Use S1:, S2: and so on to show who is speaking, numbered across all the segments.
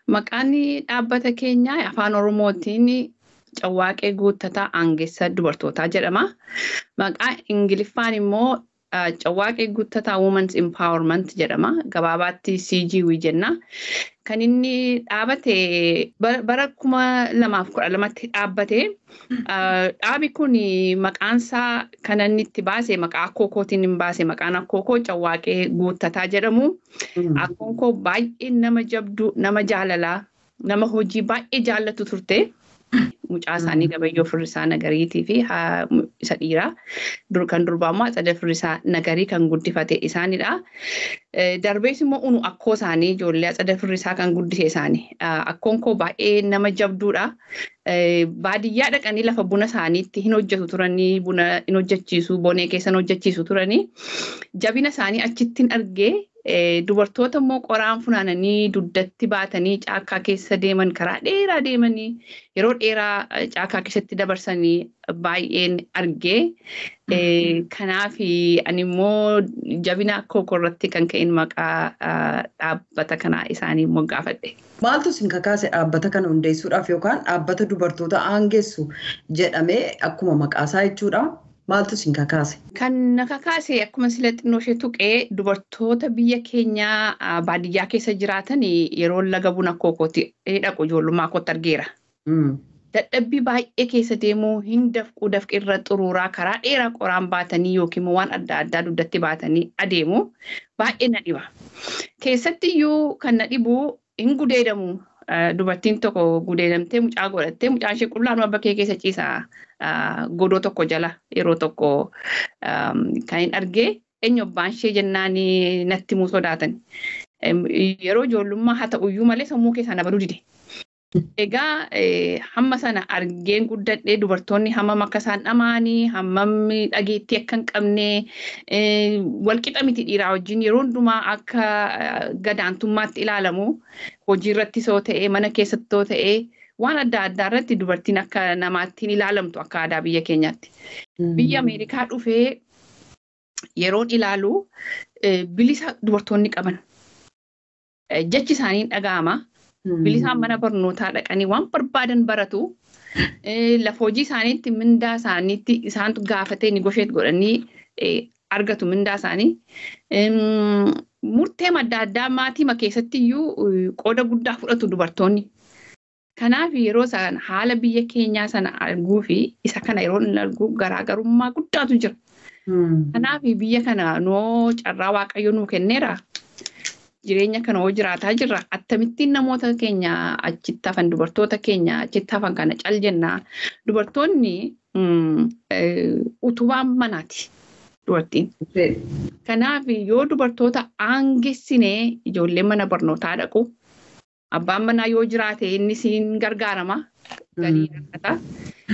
S1: Maqaan dhaabbata keenyaa afaan Oromootiin Cawwaaqee Guuttataa Aangessa Dubartootaa jedhama. Maqaa Ingiliffaan immoo Cawwaaqee Guuttataa Women's Empowerment jedhama. Gabaabaatti CGW jenna. Kan inni dhaabate bara 2012tti dhaabbate. Dhaabi kun maqaansaa kan inni itti baase maqaa Akkookootiin hin baase. Maqaan Akkookoo Cawwaaqee Guuttataa jedhamu. Akkookoo baay'ee nama jabdu, nama jaalalaa, nama hojii baay'ee jaallatu turte. Mucaa isaanii Gabayyoo Firrisaa Nagariitii fi isa dhiiraa kan durbaa immoo Atsada Firrisaa Nagarii kan guddifate isaanidha. Darbees immoo unu akkoo isaanii ijoollee Atsada Firrisaa kan guddise isaanii. Akkoon koo baay'ee nama jabduudha. Baadiyyaa dhaqanii lafa buna isaaniitti hin hojjetu turanii, buna hin hojjechiisu, bonee keessan hojjechiisu turanii. Jabina isaanii achittiin argee dubartoota immoo qoraan funaananii dugdatti baatanii caakkaa keessa deeman karaa dheeraa deemanii yeroo dheeraa caakkaa keessatti dabarsanii baay'een argee. Kanaaf ani immoo jabina Akkookoo irratti kan ka'in maqaa dhaabbata kanaa isaanii moggaafadhe.
S2: Maaltu isin kakaase dhaabbata kana hundeessuudhaaf yookaan dhaabbata dubartoota aangessu jedhamee akkuma maqaasaa jechuudha? Maaltu isin kakaase?
S1: Kan na kakaase akkuma sila xinnoo ishee tuqee dubartoota biyya keenyaa baadiyyaa keessa jiraatan yeroo laga buna Akkookootti dhaqu ijoollummaa kootti argeera. Dadhabbii baay'ee keessa deemuu hin dafqii irra xuruuraa karaa dheeraa qoraan baatanii yookiin waan adda addaa dugdatti baatanii adeemu baay'ee na dhiba. Keessatti iyyuu kan na dhibu hin gudeedamu. Dubartiin tokko gudeedamtee mucaa godhattee mucaan ishee qullaanuma bakkee keessa ciisaa godoo tokko jala yeroo tokko kan hin argee eenyu abbaan ishee jennaan natti himuu sodaatan. Yeroo ijoollummaa haa ta'uyyuu malee sammuu keessaa na baduu dide. Egaa hamma sana argeen guddadhee dubartoonni hammam akka isaan dhamaanii hammam dhageettii akka hin qabne walqixa miti dhiiraa wajjin yeroo hundumaa akka gadaantummaatti ilaalamu hojii irrattis yoo ta'e mana keessatti yoo ta'e waan adda addaa irratti dubartiin akka namaattiin ilaalamtu akka aadaa biyya keenyaatti. Biyya Ameerikaa dhufee yeroon ilaalu bilisa dubartoonni qaban jechi isaanii dhaga'ama. Bilisaan mana barnootaa dhaqanii waan barbaadan baratu. Lafa hojii isaaniitti mindaa isaaniitti isaantu gaafatee negosheet godhanii argatu mindaa isaanii. Murtee adda addaa maatii keessatti iyyuu qooda guddaa fudhatu dubartoonni. Kanaaf yeroo sana haala biyya keenyaa sana arguu fi isa kana yeroo inni argu garaagarummaa guddaatu jira. Kanaaf biyya kana noo carraa Waaqayyo nuu kenneera. Jireenya kana hoo jiraataa jirra. Akkamittiin namoota keenya achitti hafan dubartoota keenya achitti hafan kana cal jennaa. Dubartoonni utubaan manaati. Dubartiin. Kanaaf yoo dubartoota aangessinee ijoolleen mana barnootaa dhaqu. Abbaan manaa yoo jiraate inni siin gargaarama. Galii argata.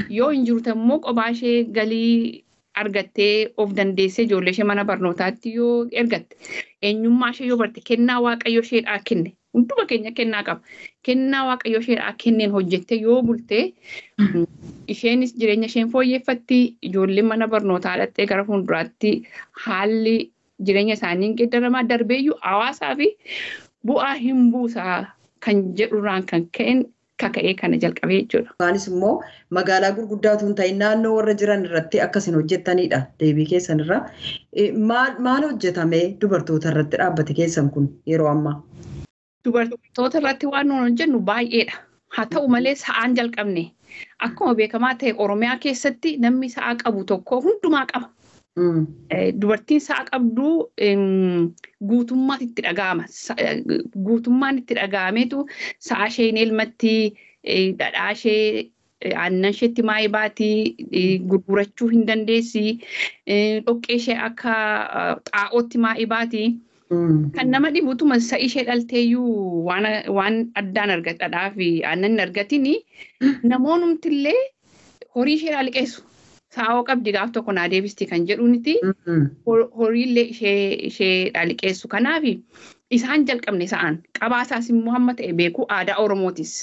S1: Yoo hin jirtu immoo kophaa ishee galii argattee of dandeessee ijoollee ishee mana barnootaatti yoo ergatte eenyummaa ishee yoo barte kennaa Waaqayyo isheedhaa kenne hunduma keenya kennaa qaba. Kennaa Waaqayyo isheedhaa kenneen hojjettee yoo bulte isheenis jireenya isheen fooyyeffatti ijoolleen mana barnootaa dhattee gara fuulduraatti haalli jireenya isaanii geeddaramaa darbeeyyuu hawaasaa fi bu'aa hin buusaa kan jedhurraan kan ka'een kaka'ee kana jalqabee jechuudha.
S2: Isaanis immoo magaalaa gurguddaatu hin ta'in naannoo warra jiran irratti akkasiin hojjettanidha. Deebii keessan irraa maal hojjetamee dubartoota irratti dhaabbate keessan kun yeroo ammaa?
S1: Dubartoota irratti waan nuti hojjennu baay'eedha. Haa ta'u malee sa'aan jalqabne. Akkuma beekamaa ta'e Oromiyaa keessatti namni sa'aa qabu tokko hundumaa qaba. Dubartiin sa'a qabdu guutummaatti itti dhaga'ama. Guutummaan itti dhaga'ameetu sa'a ishee elmatti dhadhaa ishee aannan isheetti maayii baatii gurgurachuu hin dandeessi. Dhoqqee ishee akka xaa'ootti maayii baatii. Kan nama dhibutuma sa'i ishee dhalteeyyuu waan addaan argatadhaa fi aannan hin argatini namoonnumti illee horii ishee liqeessu. Saa'oo qabdi gaaf tokko naa deebisti kan jedhuuniti horiillee ishee liqeessu. Kanaaf isaan jalqabne sa'aan qabaasaas immoo hamma ta'e beeku aadaa Oromootis.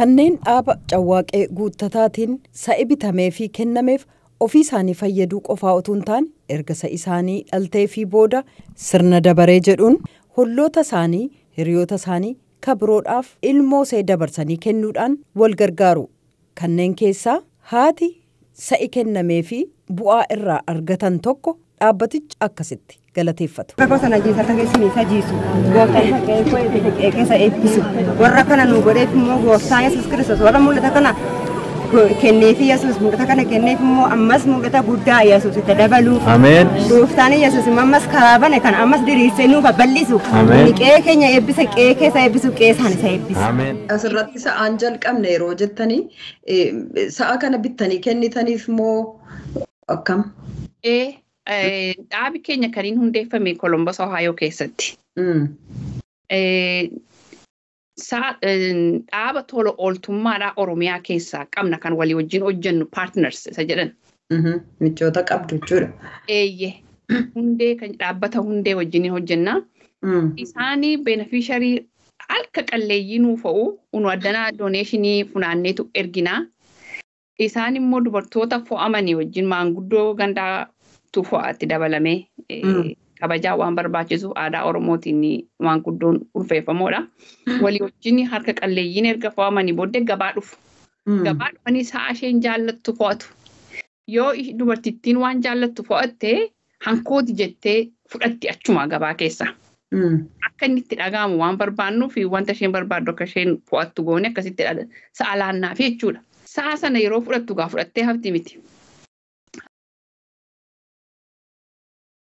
S3: Kanneen dhaaba Cawwaaqee Guuttataatiin sa'i bitamee fi kennameef ofii isaanii fayyaduu qofaa utuu hin taane erga sa'i isaanii dhaltee fi booda sirna dabaree jedhuun holloota isaanii hiriyoota isaanii kabiroodhaaf ilmoo see dabarsanii kennuudhaan wal gargaaru. Kanneen keessaa haati sa'i kennamee fi bu'aa irraa argatan tokko dhaabbatichi akkasitti galateeffatu.
S4: Akka sana jiisata keessanii sajiisu gooftaan keessa eebbisu warra kana nu godheef immoo gooftaan Yesuus Kiristoos warra mul'ata kana kenneefi Yesuus mul'ata kana kenneef immoo ammas mul'ata guddaa Yesuus itti dabaluuf. Ameen. Gooftaan Yesuus ammas karaa bane kan ammas diriirsee nuuf bal'isu. Ameen. Qe'ee keenya eebbisa qe'ee keessa eebbisu qe'ee isaan isa eebbisu. Ameen.
S2: Asirratti sa'aan jalqabne yeroo jettanii sa'a kana bittanii kennitaniif moo akkam?
S1: Dhaabi keenya kan inni hundeeffame Columbus Ohio keessatti. Dhaaba tola ooltummaadhaa Oromiyaa keessaa qabna kan walii wajjin hojjennu partners isa jedhan.
S2: Michoota qabdu jechuudha.
S1: Eeyyee. Hundee kan dhaabbata hundee wajjin hojjenna. Isaanii beneficiarii harka qalleeyyii nuuf ta'u unu addanaa doneeshinii funaanneetu erginaa. Isaan immoo dubartoota fo'amanii wajjin maanguddoo gandaa fo'aatti dabalamee kabajaa waan barbaachisuuf aadaa Oromootiin maanguddoon ulfeeffamoodha. Walii wajjin harka qalleeyyiin erga fo'amanii booddee gabaa dhufu. Gabaa dhufanii sa'a isheen jaallattu fo'atu. Yoo dubartittiin waan jaallattu fo'attee hankooti jettee fudhatti achuma gabaa keessa. Akka inni itti dhaga'amu waan barbaannuuf wanta isheen barbaaddu akka isheen fo'attu goone akkasitti sa'a laannaafi jechuudha. Sa'a sana yeroo fudhattu gaa fudhattee hafti miti.